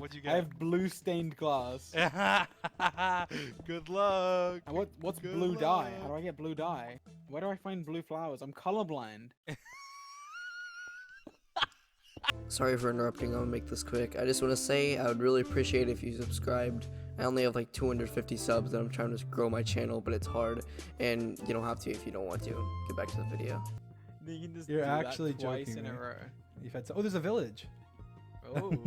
What'd you get? I have blue stained glass. Good luck. And what's Good blue dye? luck. How do I get blue dye? Where do I find blue flowers? I'm colorblind. Sorry for interrupting, I'll make this quick. I just want to say I would really appreciate if you subscribed. I only have like 250 subs and I'm trying to grow my channel, but it's hard. And you don't have to if you don't want to. Get back to the video. You can just You're do actually that twice joking, in a right? row. You've had oh, there's a village. Oh, you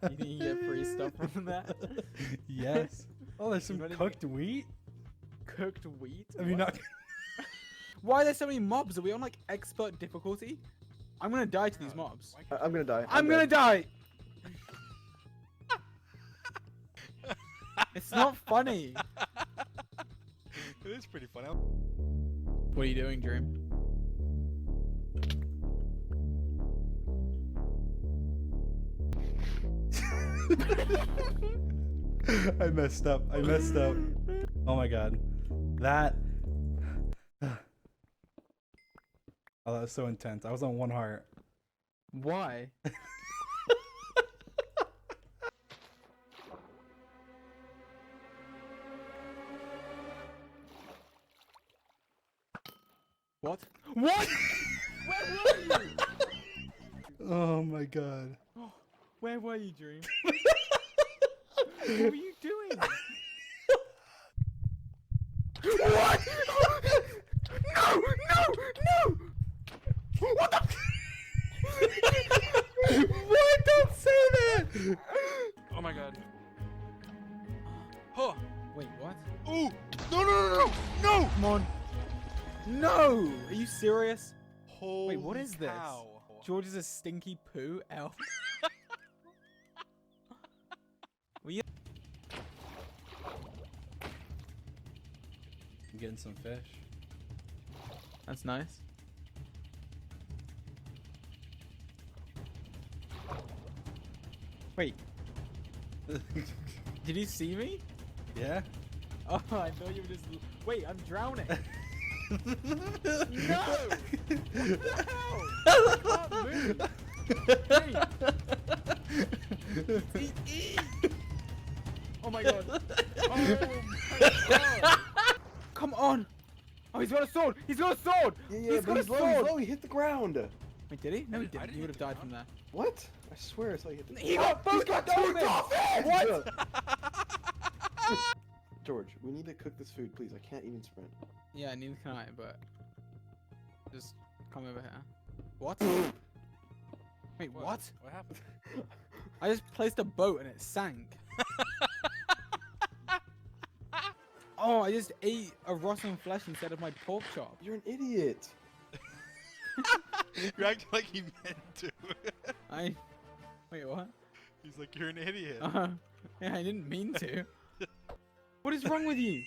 think you get free stuff from that? Yes. Oh, there's some Not even- cooked wheat. Cooked wheat? Have you What? not? Why are there so many mobs? Are we on like expert difficulty? I'm gonna die to these mobs. I'm gonna die. I'm gonna die! It's not funny. It is pretty funny. What are you doing, Dream? I messed up. I messed up. Oh my god. That. Oh, that was so intense. I was on one heart. Why? What? What? Where were you? Oh my god. Where were you, Dream? What were you doing? What? No! No! No! What the? What? Don't say that! Oh my god. Huh. Wait, what? Ooh! No, no, no, no, no! Come on. No! Are you serious? Holy what is this? cow. George is a stinky poo elf. I'm getting some fish. That's nice. Wait, did you see me? Yeah? Oh, I thought you were just. Wait, I'm drowning. No! What the hell? I can't move. Hey. Eat. Oh my god. Oh my god. Come on. Oh, he's got a sword. He's got a sword. Yeah, He's got but a he's low, sword. He hit the ground. Wait, did he? No, he I didn't. didn't He would have hit the died from there. What? I swear I saw you hit the He got both got two dolphins. What? George, we need to cook this food, please. I can't even sprint. Yeah, neither can I, but just come over here. What? Wait, what? What happened? I just placed a boat and it sank. Oh, I just ate a rotten flesh instead of my pork chop. You're an idiot. You acting like he meant to. Wait, what? He's like, you're an idiot. Yeah, I didn't mean to. What is wrong with you?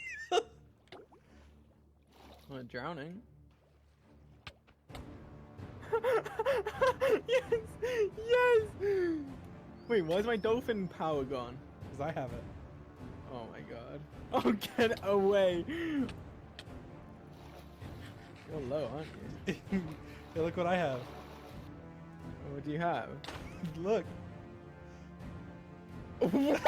I'm drowning. Yes! Yes! Wait, why is my dolphin power gone? Because I have it. Oh my god. Oh, get away! You're low, aren't you? Hey, look what I have. What do you have? Look. What?